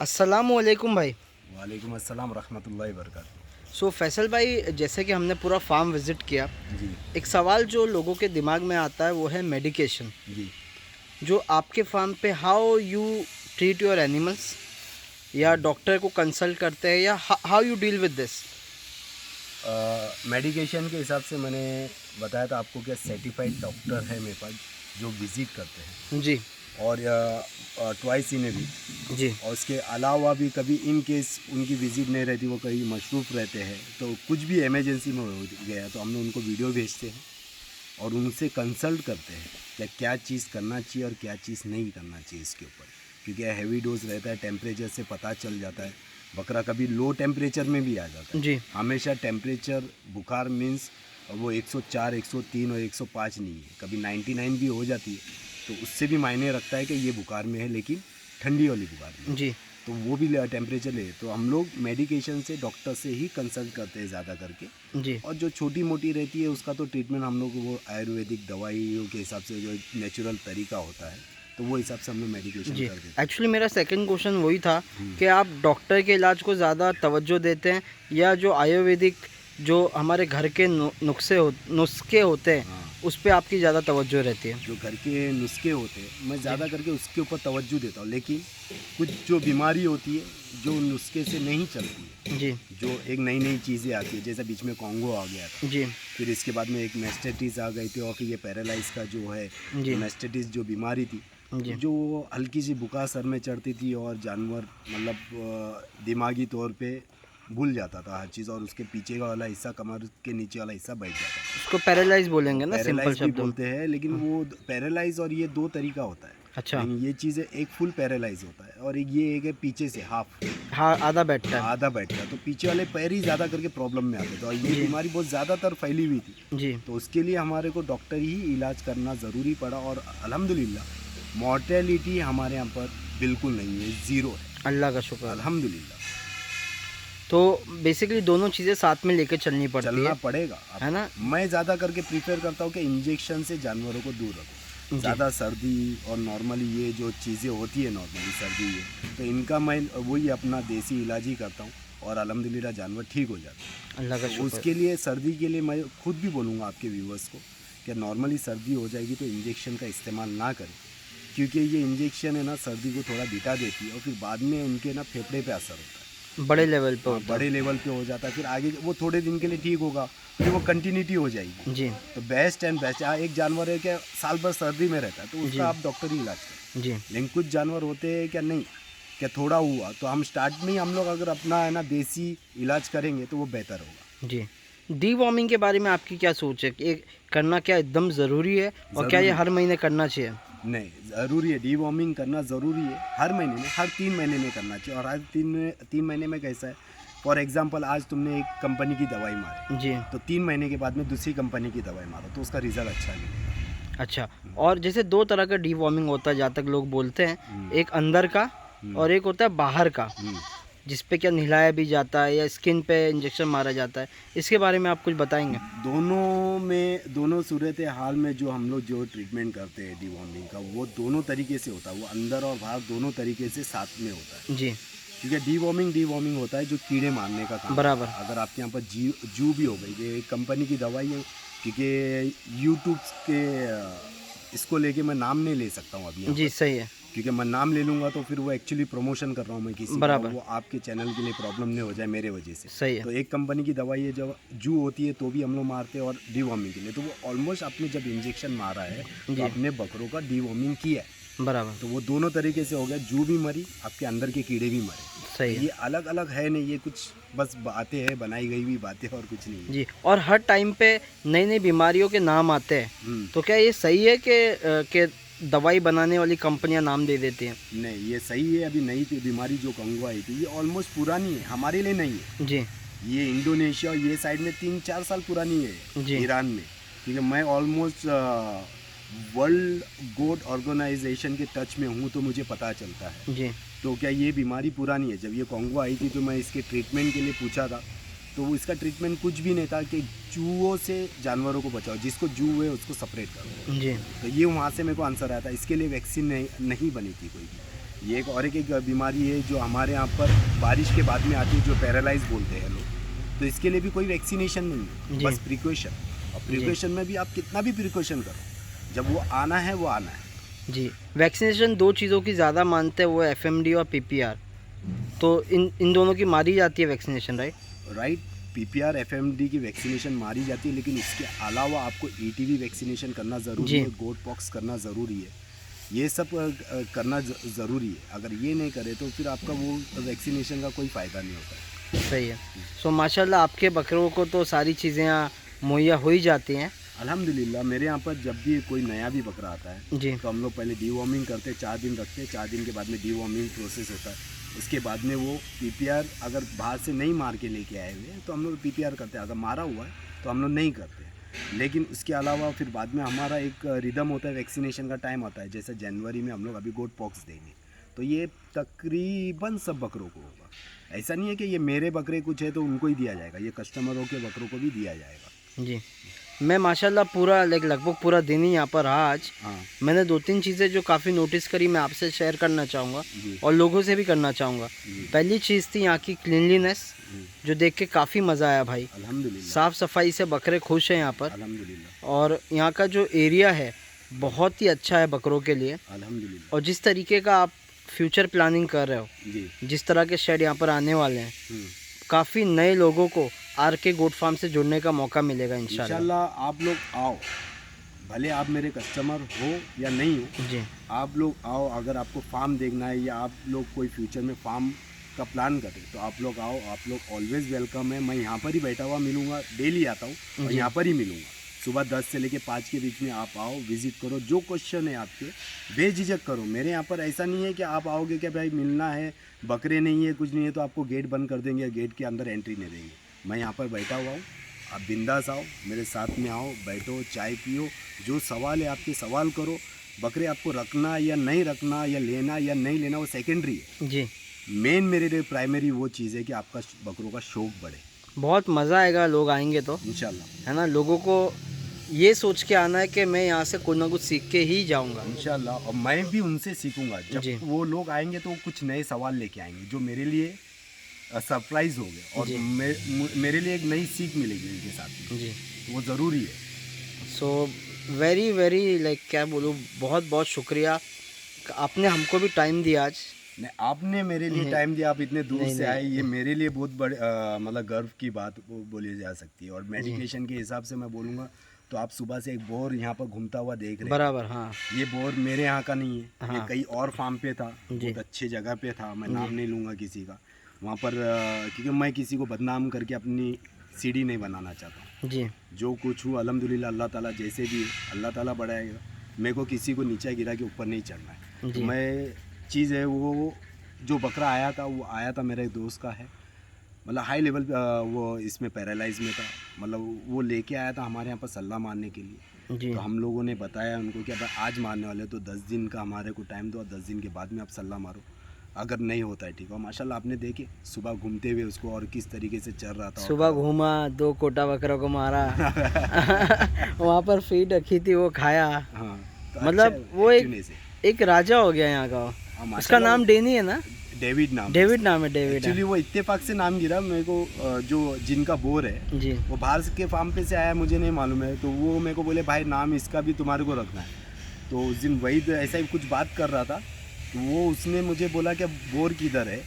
अस्सलामुअलैकुम भाई। वालेकुम अस्सलाम रहमतुल्लाहि वबरकातुहू। सो फैसल भाई, जैसे कि हमने पूरा फार्म विज़िट किया, जी एक सवाल जो लोगों के दिमाग में आता है वो है मेडिकेशन। जी। जो आपके फार्म पे how you treat your animals, या डॉक्टर को कंसल्ट करते हैं, या how you deal with this? Medication के हिसाब से मैंने बताया था आपको, क्या सर्टिफाइड डॉक्टर है मेरे पास जो विज़िट करते हैं, जी और ट्वाइस इन ए वीक। जी और उसके अलावा भी कभी इन केस उनकी विज़िट नहीं रहती, वो कहीं मशरूफ़ रहते हैं, तो कुछ भी इमरजेंसी में हो गया तो हम लोग उनको वीडियो भेजते हैं और उनसे कंसल्ट करते हैं कि क्या चीज़ करना चाहिए और क्या चीज़ नहीं करना चाहिए इसके ऊपर। क्योंकि हैवी डोज रहता है, टेम्परेचर से पता चल जाता है। बकरा कभी लो टेम्परेचर में भी आ जाता है। जी हमेशा टेम्परेचर बुखार मीन्स वो 104, 103 और 105 नहीं है, कभी 99 भी हो जाती है, तो उससे भी मायने रखता है कि ये बुखार में है, लेकिन ठंडी वाली बुखार में। जी तो वो भी टेम्परेचर ले, तो हम लोग मेडिकेशन से डॉक्टर से ही कंसल्ट करते हैं ज़्यादा करके। जी और जो छोटी मोटी रहती है उसका तो ट्रीटमेंट हम लोग वो आयुर्वेदिक दवाइयों के हिसाब से, जो नेचुरल तरीका होता है, तो वो हिसाब से हम लोग मेडिकेशन जी कर देते हैं। एक्चुअली मेरा सेकंड क्वेश्चन वही था कि आप डॉक्टर के इलाज को ज़्यादा तवज्जो देते हैं, या जो आयुर्वेदिक जो हमारे घर के नुस्खे होते हैं हाँ, उस पर आपकी ज़्यादा तवज्जो रहती है? जो घर के नुस्खे होते हैं मैं ज़्यादा करके उसके ऊपर तवज्जो देता हूँ, लेकिन कुछ जो बीमारी होती है जो नुस्खे से नहीं चलती है, जी जो एक नई नई चीज़ें आती है, जैसे बीच में कॉन्गो आ गया था, जी फिर इसके बाद में एक मेस्टेटिस आ गई थी, और फिर ये पैरालाइज का जो है, जी मेस्टेटिस जो बीमारी थी, जी जो हल्की सी बुखार सर में चढ़ती थी और जानवर मतलब दिमागी तौर पे भूल जाता था हर चीज़, और उसके पीछे का वाला हिस्सा, कमर के नीचे वाला हिस्सा बैठ जाता था। उसको पैरालाइज बोलेंगे ना, सिंपल पैरालाइज भी शब्दों में? बोलते हैं, लेकिन वो पैरालाइज और ये दो तरीका होता है। अच्छा। लेकिन ये चीज़ है, एक फुल पैरालाइज होता है और एक ये एक है पीछे से हाफ, हाँ, आधा बैठता है। आधा बैठता है, तो पीछे वाले पैर ही ज़्यादा करके प्रॉब्लम में आते थे, और ये जी बीमारी बहुत ज़्यादातर फैली हुई थी। जी तो उसके लिए हमारे को डॉक्टर ही इलाज करना ज़रूरी पड़ा, और अल्हम्दुलिल्लाह मॉर्टेलिटी हमारे यहाँ पर बिल्कुल नहीं है, ज़ीरो है, अल्लाह का शुक्र है। अल्हम्दुलिल्लाह। तो बेसिकली दोनों चीज़ें साथ में लेकर चलनी पड़ती चलना है पड़ेगा है ना? मैं ज़्यादा करके प्रीफर करता हूँ कि इंजेक्शन से जानवरों को दूर रखो। जी ज़्यादा सर्दी और नॉर्मली ये जो चीज़ें होती है, नॉर्मली सर्दी है, तो इनका मैं वही अपना देसी इलाज ही करता हूँ, और अल्हम्दुलिल्लाह जानवर ठीक हो जाते हैं। अल्लाह का तो शुक्र। उसके लिए सर्दी के लिए मैं खुद भी बोलूँगा आपके व्यूवर्स को कि नॉर्मली सर्दी हो जाएगी तो इंजेक्शन का इस्तेमाल ना करें, क्योंकि ये इंजेक्शन है ना, सर्दी को थोड़ा बिता देती है, और फिर बाद में उनके ना फेफड़े पे असर होता है। बड़े लेवल पे हाँ, होता बड़े लेवल पे हो जाता है, फिर आगे वो थोड़े दिन के लिए ठीक होगा, फिर वो कंटिन्यूटी हो जाएगी। है। जी तो बेस्ट एंड बेस्ट, एक जानवर है क्या साल भर सर्दी में रहता है, तो जी उसका आप डॉक्टरी इलाज करें। जी लेकिन कुछ जानवर होते हैं क्या, नहीं, क्या थोड़ा हुआ तो हम स्टार्ट में ही हम लोग अगर अपना है ना देसी इलाज करेंगे तो वो बेहतर होगा। जी। डी-वॉर्मिंग के बारे में आपकी क्या सोच है कि ये करना क्या एकदम ज़रूरी है, और क्या ये ज़रूरी हर महीने करना चाहिए? नहीं, ज़रूरी है, डीवॉर्मिंग करना ज़रूरी है, हर महीने में, हर 3 महीने में करना चाहिए। और हर 3 महीने में कैसा है, फॉर एग्जांपल आज तुमने एक कंपनी की दवाई मारी, जी तो 3 महीने के बाद में दूसरी कंपनी की दवाई मारो, तो उसका रिजल्ट अच्छा मिलेगा। अच्छा। और जैसे दो तरह का डी-वॉर्मिंग होता है जहाँ तक लोग बोलते हैं, एक अंदर का और एक होता है बाहर का, हम्म। जिस पे क्या नहलाया भी जाता है या स्किन पे इंजेक्शन मारा जाता है। इसके बारे में आप कुछ बताएंगे? दोनों सूरत हाल में जो हम लोग जो ट्रीटमेंट करते हैं डिवॉर्मिंग का, वो दोनों तरीके से होता है, वो अंदर और बाहर दोनों तरीके से साथ में होता है। जी क्योंकि डिवॉर्मिंग होता है जो कीड़े मारने का काम बराबर। है। अगर आपके यहाँ पर जू भी हो गई, ये एक कंपनी की दवाई है, क्योंकि यूट्यूब के इसको लेके मैं नाम नहीं ले सकता हूँ अभी यहाँ जी पर, सही है। क्योंकि मैं नाम ले लूँगा तो फिर वो एक्चुअली प्रमोशन कर रहा हूँ मैं किसी का, बराबर। वो आपके चैनल के लिए प्रॉब्लम नहीं हो जाए मेरे वजह से। सही है। तो एक कंपनी की दवाई है, जब जू होती है तो भी हम लोग मारते हैं, और डीवॉर्मिंग के लिए तो वो ऑलमोस्ट आपने जब इंजेक्शन मारा है जी। तो अपने बकरों का डीवॉर्मिंग किया है, बराबर। तो वो दोनों तरीके से हो गया, जू भी मरी, आपके अंदर के कीड़े भी मरे। सही है। ये अलग अलग है नहीं, ये कुछ बस बातें हैं, बनाई गई हुई बातें, और कुछ नहीं है। जी। और हर टाइम पे नई नई बीमारियों के नाम आते हैं, तो क्या ये सही है कि दवाई बनाने वाली कंपनियां नाम दे देती हैं? नहीं, ये सही है। अभी नई बीमारी जो कंगो आई थी, ये ऑलमोस्ट पुरानी है, हमारे लिए नहीं है। जी ये इंडोनेशिया और ये साइड में 3-4 साल पुरानी है, जी ईरान में। क्योंकि मैं ऑलमोस्ट वर्ल्ड गोट ऑर्गेनाइजेशन के टच में हूँ, तो मुझे पता चलता है। जी तो क्या ये बीमारी पुरानी है? जब ये कॉन्गो आई थी तो मैं इसके ट्रीटमेंट के लिए पूछा था, तो इसका ट्रीटमेंट कुछ भी नहीं था कि चूहों से जानवरों को बचाओ, जिसको जू है उसको सेपरेट करो। जी तो ये वहाँ से मेरे को आंसर आया था, इसके लिए वैक्सीन नहीं बनी थी कोई भी। ये एक बीमारी है जो हमारे यहाँ पर बारिश के बाद में आती है, जो पैरालाइज बोलते हैं लोग। तो इसके लिए भी कोई वैक्सीनेशन नहीं है, जी। बस प्रिकॉशन। और प्रिकॉशन में भी आप कितना भी प्रिकॉशन करो, जब वो आना है वो आना है। जी, वैक्सीनेशन दो चीज़ों की ज़्यादा मानते हैं, वो एफएमडी और पीपीआर। तो इन दोनों की मारी जाती है vaccination, right? Right, PPR FMD की वैक्सीनेशन मारी जाती है, लेकिन इसके अलावा आपको ईटीवी वैक्सीनेशन करना ज़रूरी जी। है, गोट पॉक्स करना ज़रूरी है, ये सब करना ज़रूरी है। अगर ये नहीं करे तो फिर आपका वो वैक्सीनेशन का कोई फ़ायदा नहीं होता है। सही है। सो माशाल्लाह आपके बकरों को तो सारी चीज़ें यहाँ मुहैया हो ही जाती हैं। अल्हम्दुलिल्लाह, मेरे यहाँ पर जब भी कोई नया भी बकरा आता है जी। तो हम लोग पहले डीवॉर्मिंग करते हैं, 4 दिन रखते हैं, 4 दिन के बाद में डीवॉर्मिंग प्रोसेस होता है। उसके बाद में वो पीपीआर अगर बाहर से नहीं मार के लेके आए हुए हैं तो हम लोग पीपीआर करते हैं, अगर मारा हुआ है तो हम लोग नहीं करते। लेकिन उसके अलावा फिर बाद में हमारा एक रिदम होता है, वैक्सीनेशन का टाइम आता है। जैसे जनवरी में हम लोग अभी गोट पॉक्स देंगे, तो ये तकरीबन सब बकरों को होगा। ऐसा नहीं है कि ये मेरे बकरे कुछ है तो उनको ही दिया जाएगा, ये कस्टमरों के बकरों को भी दिया जाएगा। जी, मैं माशाल्लाह पूरा लगभग पूरा दिन ही यहाँ पर रहा आज। हाँ मैंने 2-3 चीज़ें जो काफ़ी नोटिस करी, मैं आपसे शेयर करना चाहूँगा जी और लोगों से भी करना चाहूँगा। जी पहली चीज़ थी यहाँ की क्लीनलीनेस, जी। जो देख के काफ़ी मज़ा आया भाई। अल्हम्दुलिल्लाह, साफ़ सफाई से बकरे खुश हैं यहाँ पर, अल्हम्दुलिल्लाह, और यहाँ का जो एरिया है बहुत ही अच्छा है बकरों के लिए। अल्हम्दुलिल्लाह। और जिस तरीके का आप फ्यूचर प्लानिंग कर रहे हो, जी। जिस तरह के शेड यहाँ पर आने वाले हैं, हम्म। काफ़ी नए लोगों को आर के गोट फार्म से जुड़ने का मौका मिलेगा इंशाल्लाह। इंशाल्लाह आप लोग आओ, भले आप मेरे कस्टमर हो या नहीं हो, जी आप लोग आओ। अगर आपको फार्म देखना है या आप लोग कोई फ्यूचर में फार्म का प्लान करें तो आप लोग आओ, आप लोग ऑलवेज वेलकम है। मैं यहाँ पर ही बैठा हुआ मिलूँगा, डेली आता हूँ और जी। यहाँ पर ही मिलूँगा। सुबह 10 से लेके 5 के बीच में आप आओ, विज़िट करो, जो क्वेश्चन है आपके बेझिझक करो। मेरे यहाँ पर ऐसा नहीं है कि आप आओगे कि भाई मिलना है, बकरे नहीं है, कुछ नहीं है तो आपको गेट बंद कर देंगे, गेट के अंदर एंट्री नहीं देंगे। मैं यहाँ पर बैठा हुआ हूँ, आप बिंदास आओ, मेरे साथ में आओ, बैठो, चाय पियो, जो सवाल है आपके सवाल करो। बकरे आपको रखना या नहीं रखना या लेना या नहीं लेना वो सेकेंडरी है। जी, मेन मेरे लिए प्राइमरी वो चीज़ है कि आपका बकरों का शौक बढ़े। बहुत मज़ा आएगा लोग आएंगे तो, इंशाल्लाह है ना। लोगों को ये सोच के आना है कि मैं यहाँ से कुछ ना कुछ सीख के ही जाऊँगा। इंशाल्लाह, और मैं भी उनसे सीखूंगा। जी। जब वो लोग आएंगे तो वो कुछ नए सवाल लेके आएंगे जो मेरे लिए सरप्राइज हो गए, और जी। मेरे लिए एक नई सीख मिलेगी उनके साथ में। जी, तो वो ज़रूरी है। सो वेरी वेरी लाइक क्या बोलूँ, बहुत बहुत शुक्रिया, आपने हमको भी टाइम दिया आज। नहीं, आपने मेरे लिए नहीं। टाइम दिया, आप इतने दूर नहीं, से नहीं। आए, ये मेरे लिए बहुत बड़े मतलब गर्व की बात बोली जा सकती है। और मेडिकेशन के हिसाब से मैं बोलूँगा तो आप सुबह से एक बोर यहाँ पर घूमता हुआ देख रहे हैं। बराबर, हाँ ये बोर मेरे यहाँ का नहीं है, ये हाँ। कहीं और फार्म पे था, जी। बहुत अच्छे जगह पे था, मैं नाम नहीं लूँगा किसी का वहाँ पर, क्योंकि मैं किसी को बदनाम करके अपनी सीढ़ी नहीं बनाना चाहता हूँ। जी जो कुछ हूँ अल्हम्दुलिल्लाह, अल्लाह ताला जैसे भी अल्लाह ताला बढ़ाएगा। मेरे को किसी को नीचा गिरा के ऊपर नहीं चढ़ना है। जी। तो मैं चीज़ है, वो जो बकरा आया था वो आया था मेरे एक दोस्त का है, मतलब हाई लेवल वो इसमें पैरालाइज में था, मतलब वो लेके आया था हमारे यहाँ पर सल्ला मारने के लिए। जी तो हम लोगों ने बताया उनको कि अब आज मारने वाले तो 10 दिन का हमारे को टाइम दो, और 10 दिन के बाद में आप सल्ला मारो, अगर नहीं होता है ठीक है। माशाल्लाह आपने देखे सुबह घूमते हुए उसको और किस तरीके से चल रहा था। सुबह घूमा, 2 कोटा बकरों को मारा वहाँ पर फीड रखी थी, वो खाया। हाँ, तो मतलब अच्छा वो एक्टिवनेस है। एक राजा हो गया यहाँ का। हाँ, उसका माशाल्लाह नाम डेनी है ना? डेविड नाम। डेविड नाम है, डेविड एक्चुअली वो इत्तेफाक से नाम गिरा मेरे को, जो जिनका बोर है जी वो बाहर के फार्म पे से आया, मुझे नहीं मालूम है। तो वो मेरे को बोले भाई नाम इसका भी तुम्हारे को रखना है। तो उस दिन वही तो ऐसा ही कुछ बात कर रहा था, तो वो उसने मुझे बोला कि बोर किधर है,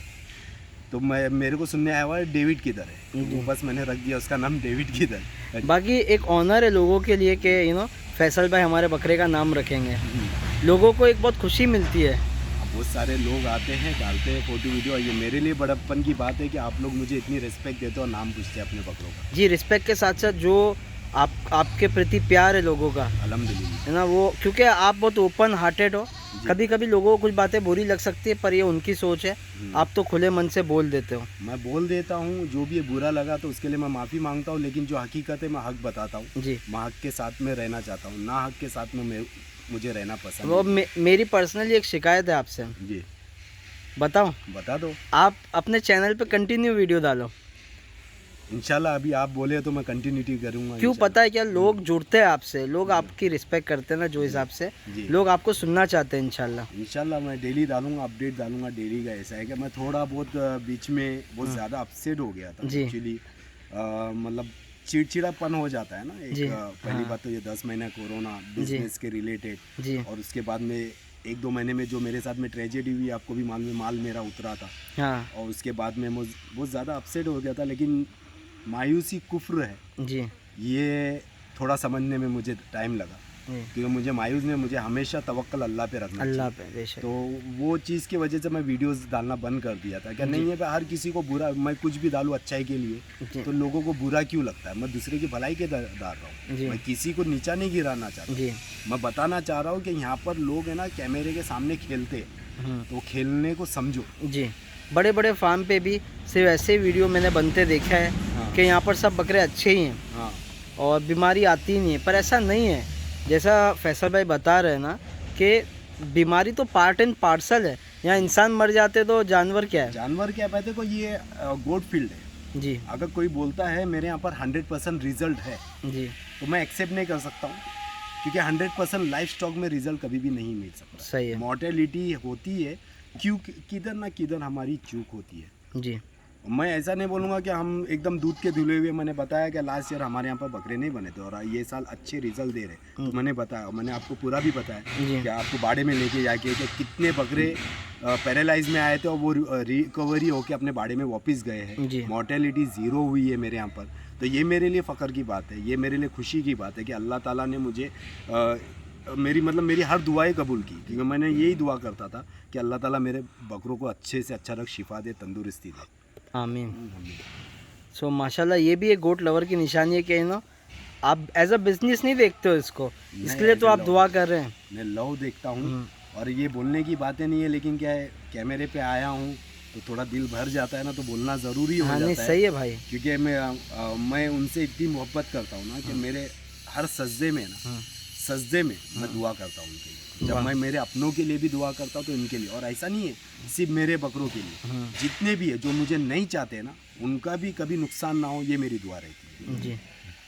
तो मैं मेरे को सुनने आया हुआ है डेविड किधर है, तो वो बस मैंने रख दिया उसका नाम डेविड किधर। बाकी एक ऑनर है लोगों के लिए कि फैसल भाई हमारे बकरे का नाम रखेंगे, लोगों को एक बहुत खुशी मिलती है। बहुत सारे लोग आते हैं, डालते हैं फोटो वीडियो। ये मेरे लिए बड़प्पन की बात है कि आप लोग मुझे इतनी रिस्पेक्ट देते हो और नाम पूछते हैं अपने बकरों का। जी, रिस्पेक्ट के साथ साथ जो आपके प्रति प्यार है लोगों का, अल्हम्दुलिल्लाह, है ना, वो क्योंकि आप बहुत ओपन हार्टेड हो। कभी कभी लोगों को कुछ बातें बुरी लग सकती है, पर ये उनकी सोच है, आप तो खुले मन से बोल देते हो। मैं बोल देता हूँ, जो भी बुरा लगा तो उसके लिए मैं माफ़ी मांगता हूँ, लेकिन जो हकीकत है मैं हक बताता हूँ। जी, मैं हक के साथ में रहना चाहता हूँ, ना हक के साथ में मुझे रहना पसंद वो नहीं। मेरी पर्सनली एक शिकायत है आपसे, जी बताओ। बता दो। आप अपने चैनल पे कंटिन्यू वीडियो डालो, इंशाल्लाह अभी आप बोले तो मैं कंटिन्यूटी करूँगा। क्यों पता है क्या, लोग जुड़ते हैं आपसे, लोग आपकी रिस्पेक्ट करते हैं ना, जो हिसाब से जी। लोग आपको सुनना चाहते हैं। इंशाल्लाह मैं डेली डालूंगा, अपडेट डालूंगा डेली का। ऐसा है कि मैं थोड़ा बहुत बीच में बहुत ज़्यादा अपसेट हो गया था जी। एक्चुअली। मतलब चिड़चिड़ापन हो जाता है ना एक। जी, पहली हाँ। बात तो ये 10 महीना कोरोना बिजनेस के रिलेटेड, जी और उसके बाद में 1-2 महीने में जो मेरे साथ में ट्रेजेडी हुई, आपको भी मालूम है, माल मेरा उतरा था। हाँ और उसके बाद में मुझ बहुत ज़्यादा अपसेट हो गया था। लेकिन मायूसी कुफ्र है, जी ये थोड़ा समझने में मुझे टाइम लगा, जी, क्योंकि मुझे मायूस ने मुझे हमेशा तवक्कल अल्लाह पे रखना अल्लाह चाहिए। पे बेशक। तो वो चीज़ की वजह से मैं वीडियोस डालना बंद कर दिया था। क्या नहीं है कि हर किसी को बुरा, मैं कुछ भी डालूँ अच्छाई के लिए जी तो लोगों को बुरा क्यों लगता है। मैं दूसरे की भलाई के डाल रहा जी। हूँ, मैं किसी को नीचा नहीं गिराना चाहता। जी मैं बताना चाह रहा हूँ कि यहाँ पर लोग है ना कैमरे के सामने खेलते हैं, तो खेलने को समझो। जी, बड़े बड़े फार्म पे भी सिर्फ ऐसे वीडियो मैंने बनते देखा है हाँ। कि यहाँ पर सब बकरे अच्छे ही हैं हाँ और बीमारी आती ही नहीं है, पर ऐसा नहीं है। जैसा फैसल भाई बता रहे हैं ना कि बीमारी तो पार्ट एंड पार्सल है। यहाँ इंसान मर जाते तो जानवर क्या है। जानवर क्या है, देखो ये गोड फील्ड है। जी अगर कोई बोलता है मेरे यहाँ पर 100% रिजल्ट है, जी, तो मैं एक्सेप्ट नहीं कर सकता हूँ, क्योंकि 100% लाइफ स्टॉक में रिजल्ट कभी भी नहीं मिल सकता। सही है। मॉर्टेलिटी होती है, क्यों किधर ना किधर हमारी चूक होती है। जी मैं ऐसा नहीं बोलूँगा कि हम एकदम दूध के धुले हुए। मैंने बताया कि लास्ट ईयर हमारे यहाँ पर बकरे नहीं बने थे और ये साल अच्छे रिजल्ट दे रहे, तो मैंने बताया, मैंने आपको पूरा भी बताया जी कि आपको बाड़े में लेके जाके कि कितने बकरे पैरालाइज में आए थे और वो रिकवरी होके अपने बाड़े में वापस गए जी। हैं। मॉर्टेलिटी ज़ीरो हुई है मेरे यहाँ पर। तो ये मेरे लिए फ़ख्र की बात है, ये मेरे लिए खुशी की बात है कि अल्लाह ताला ने मुझे मेरी हर दुआएं कबूल की, क्योंकि मैंने यही दुआ करता था कि अल्लाह ताला मेरे बकरों को अच्छे से अच्छा रख, शिफा दे, तंदुरुस्ती दे। आमीन। सो माशाल्लाह ये भी एक गोट लवर की निशानी है कि नो आप एज अ बिजनेस नहीं देखते हो इसको, इसके लिए तो आप दुआ कर रहे हैं। मैं लव देखता हूँ, और ये बोलने की बातें नहीं है, लेकिन क्या है, कैमरे पे आया हूँ तो थोड़ा दिल भर जाता है ना, तो बोलना ज़रूरी हो हाँ जाता नहीं है। सही है भाई। क्योंकि मैं उनसे इतनी मोहब्बत करता हूँ ना कि मेरे हर सजदे में ना, सजदे में मैं दुआ करता हूँ उनके लिए। जब मैं मेरे अपनों के लिए भी दुआ करता हूँ तो इनके लिए, और ऐसा नहीं है सिर्फ मेरे बकरों के लिए, जितने भी है जो मुझे नहीं चाहते ना, उनका भी कभी नुकसान ना हो, ये मेरी दुआ रहती है। जी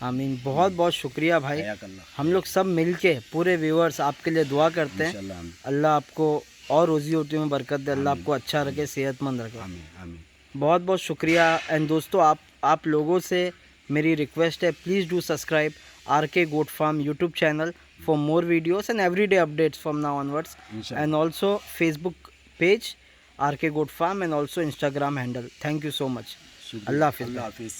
आमीन। बहुत बहुत शुक्रिया भाई। हया कल्ला। हम लोग सब मिलके पूरे व्यूअर्स आपके लिए दुआ करते हैं। इंशाल्लाह, आमीन अल्लाह आपको और रोजी रोटी में बरकत दे, अल्लाह आपको अच्छा रखे, सेहतमंद रखे। आमीन आमीन। बहुत बहुत शुक्रिया। एंड दोस्तों आप लोगों से मेरी रिक्वेस्ट है, please do subscribe RK Goat Farm YouTube channel for more videos and everyday updates from now onwards, Inshallah. and also Facebook page RK Goat Farm and also Instagram handle. Thank you so much. शुक्रिया। अल्लाह हाफिज़। अल्लाह हाफिज़।